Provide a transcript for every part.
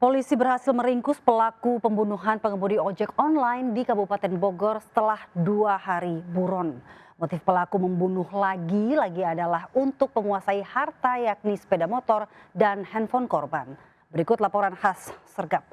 Polisi berhasil meringkus pelaku pembunuhan pengemudi ojek online di Kabupaten Bogor setelah 2 hari buron. Motif pelaku membunuh lagi adalah untuk menguasai harta yakni sepeda motor dan handphone korban. Berikut laporan khas Sergap.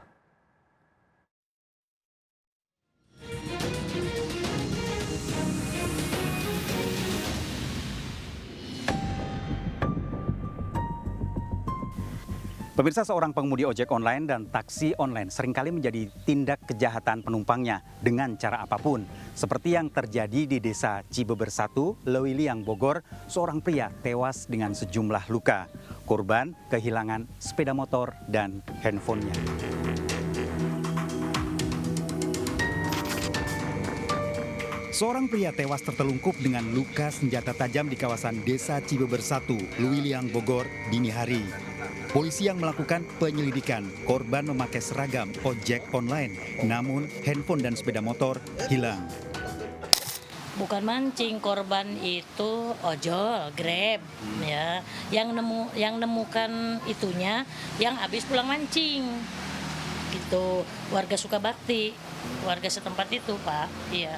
Pemirsa, seorang pengemudi ojek online dan taksi online seringkali menjadi tindak kejahatan penumpangnya dengan cara apapun. Seperti yang terjadi di desa Cibeber 1, Lewiliang, Bogor, seorang pria tewas dengan sejumlah luka. Korban kehilangan sepeda motor dan handphonenya. Seorang pria tewas tertelungkup dengan luka senjata tajam di kawasan desa Cibeber 1, Lewiliang, Bogor, dini hari. Polisi yang melakukan penyelidikan, korban memakai seragam ojek online, namun handphone dan sepeda motor hilang. Bukan mancing, korban itu ojol, Grab, ya. Yang nemukan itunya yang habis pulang mancing. Gitu, warga Sukabakti, warga setempat itu, Pak. Iya.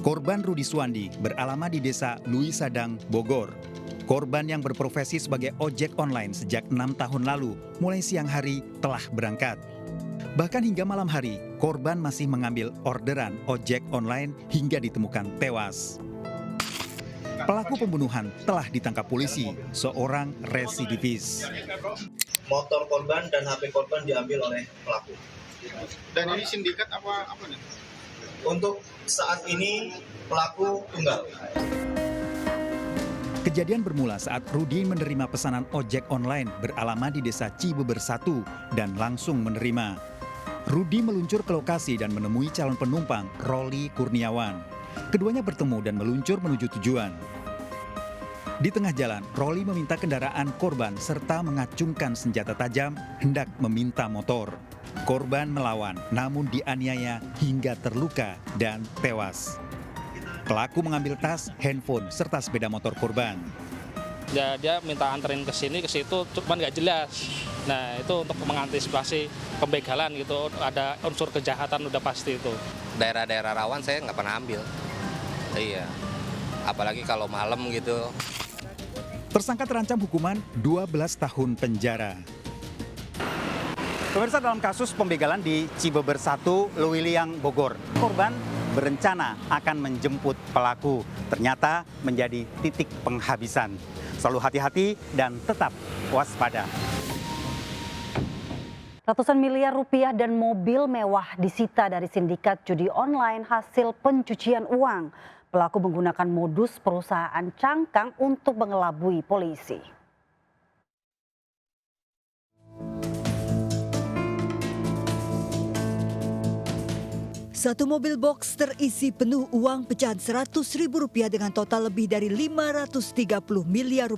Korban Rudi Suwandi beralamat di desa Lui Sadang, Bogor. Korban yang berprofesi sebagai ojek online sejak 6 tahun lalu, mulai siang hari telah berangkat. Bahkan hingga malam hari, korban masih mengambil orderan ojek online hingga ditemukan tewas. Pelaku pembunuhan telah ditangkap polisi, seorang residivis. Motor korban dan HP korban diambil oleh pelaku. Dan ini sindikat apa nih? Untuk saat ini pelaku tunggal. Kejadian bermula saat Rudi menerima pesanan ojek online beralamat di desa Cibeber 1 dan langsung menerima. Rudi meluncur ke lokasi dan menemui calon penumpang, Roli Kurniawan. Keduanya bertemu dan meluncur menuju tujuan. Di tengah jalan, Roli meminta kendaraan korban serta mengacungkan senjata tajam hendak meminta motor. Korban melawan, namun dianiaya hingga terluka dan tewas. Pelaku mengambil tas, handphone, serta sepeda motor korban. Ya, dia minta anterin ke sini, ke situ, cuman nggak jelas. Nah, itu untuk mengantisipasi pembegalan gitu, ada unsur kejahatan udah pasti itu. Daerah-daerah rawan saya nggak pernah ambil. Iya, apalagi kalau malam gitu. Tersangka terancam hukuman 12 tahun penjara. Pemirsa, dalam kasus pembegalan di Cibeber 1, Lewiliang, Bogor, korban berencana akan menjemput pelaku. Ternyata menjadi titik penghabisan. Selalu hati-hati dan tetap waspada. Ratusan miliar rupiah dan mobil mewah disita dari sindikat judi online hasil pencucian uang. Pelaku menggunakan modus perusahaan cangkang untuk mengelabui polisi. Satu mobil box terisi penuh uang pecahan Rp100.000 dengan total lebih dari Rp530 miliar.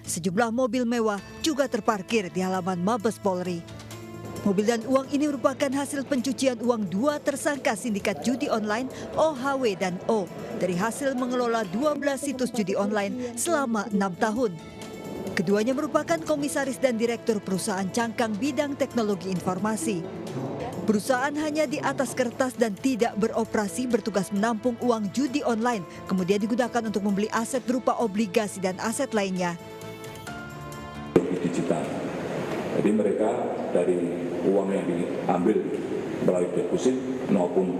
Sejumlah mobil mewah juga terparkir di halaman Mabes Polri. Mobil dan uang ini merupakan hasil pencucian uang dua tersangka sindikat judi online OHW dan O dari hasil mengelola 12 situs judi online selama 6 tahun. Keduanya merupakan komisaris dan direktur perusahaan cangkang bidang teknologi informasi. Perusahaan hanya di atas kertas dan tidak beroperasi, bertugas menampung uang judi online, kemudian digunakan untuk membeli aset berupa obligasi dan aset lainnya. Digital. Jadi mereka dari uang yang diambil melalui deposit maupun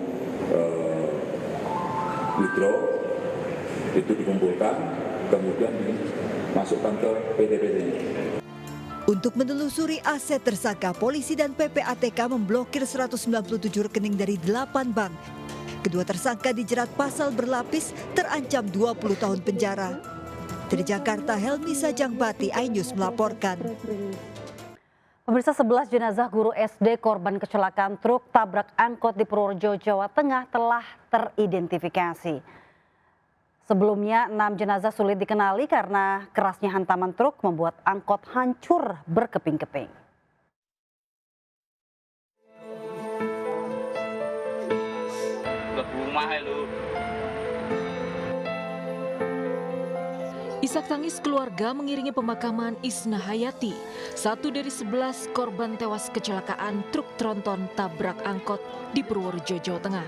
withdraw itu dikumpulkan, kemudian dimasukkan ke PT-PT-nya. Untuk menelusuri aset tersangka, polisi dan PPATK memblokir 197 rekening dari 8 bank. Kedua tersangka dijerat pasal berlapis, terancam 20 tahun penjara. Dari Jakarta, Helmi Sajangbati, iNews melaporkan. Pemirsa, 11 jenazah guru SD korban kecelakaan truk tabrak angkot di Purworejo, Jawa Tengah telah teridentifikasi. Sebelumnya 6 jenazah sulit dikenali karena kerasnya hantaman truk membuat angkot hancur berkeping-keping. Rumah lu. Isak tangis keluarga mengiringi pemakaman Isna Hayati, satu dari 11 korban tewas kecelakaan truk tronton tabrak angkot di Purworejo, Jawa Tengah.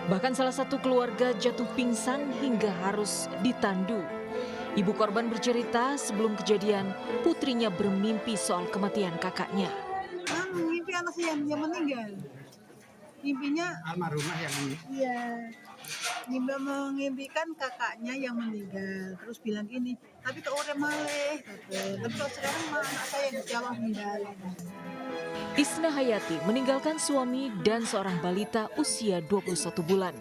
Bahkan salah satu keluarga jatuh pingsan hingga harus ditandu. Ibu korban bercerita sebelum kejadian putrinya bermimpi soal kematian kakaknya. Mimpi anak yang meninggal. Mimpinya Almarhumah yang ini. iya. Mengimpikan kakaknya yang meninggal. Terus bilang gini, tapi kok udah maleh. Tapi kok sekarang anak saya yang jawab meninggal. Isna Hayati meninggalkan suami dan seorang balita usia 21 bulan.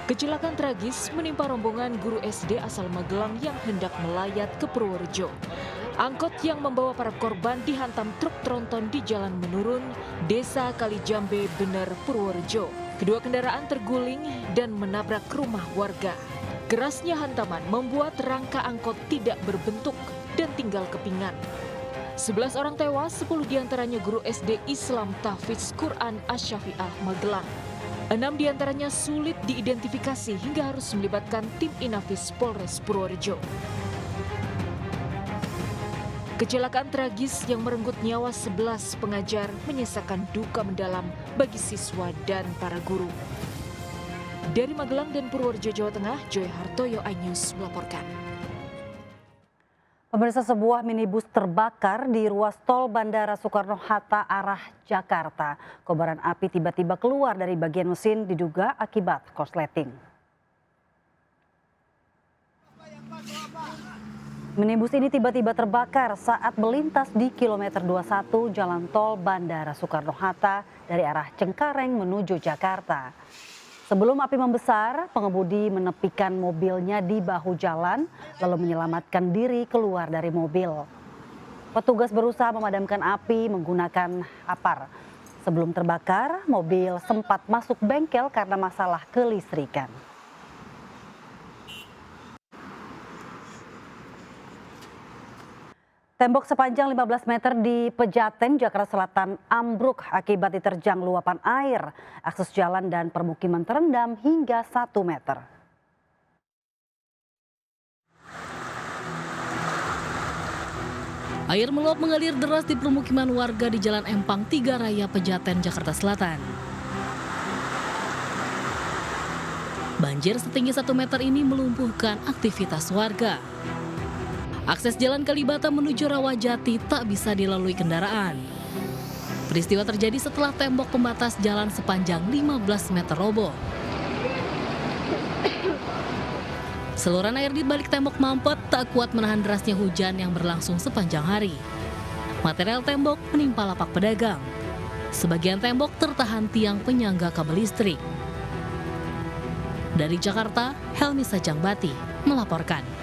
Kecelakaan tragis menimpa rombongan guru SD asal Magelang yang hendak melayat ke Purworejo. Angkot yang membawa para korban dihantam truk tronton di jalan menurun Desa Kalijambe, Bener, Purworejo. Kedua kendaraan terguling dan menabrak rumah warga. Kerasnya hantaman membuat rangka angkot tidak berbentuk dan tinggal kepingan. 11 orang tewas, 10 diantaranya guru SD Islam Tahfidz Quran Asy-Syafi'ah Magelang. 6 diantaranya sulit diidentifikasi hingga harus melibatkan tim Inafis Polres Purworejo. Kecelakaan tragis yang merenggut nyawa 11 pengajar menyisakan duka mendalam bagi siswa dan para guru. Dari Magelang dan Purworejo, Jawa Tengah, Joy Hartoyo, iNews melaporkan. Pemirsa, sebuah minibus terbakar di ruas tol Bandara Soekarno-Hatta arah Jakarta. Kobaran api tiba-tiba keluar dari bagian mesin diduga akibat korsleting. Minibus ini tiba-tiba terbakar saat melintas di kilometer 21 jalan tol Bandara Soekarno-Hatta dari arah Cengkareng menuju Jakarta. Sebelum api membesar, pengemudi menepikan mobilnya di bahu jalan lalu menyelamatkan diri keluar dari mobil. Petugas berusaha memadamkan api menggunakan apar. Sebelum terbakar, mobil sempat masuk bengkel karena masalah kelistrikan. Tembok sepanjang 15 meter di Pejaten, Jakarta Selatan ambruk akibat diterjang luapan air. Akses jalan dan permukiman terendam hingga 1 meter. Air meluap mengalir deras di permukiman warga di Jalan Empang 3 Raya Pejaten, Jakarta Selatan. Banjir setinggi 1 meter ini melumpuhkan aktivitas warga. Akses jalan Kalibata menuju Rawajati tak bisa dilalui kendaraan. Peristiwa terjadi setelah tembok pembatas jalan sepanjang 15 meter roboh. Saluran air di balik tembok mampet tak kuat menahan derasnya hujan yang berlangsung sepanjang hari. Material tembok menimpa lapak pedagang. Sebagian tembok tertahan tiang penyangga kabel listrik. Dari Jakarta, Helmi Sajangbati melaporkan.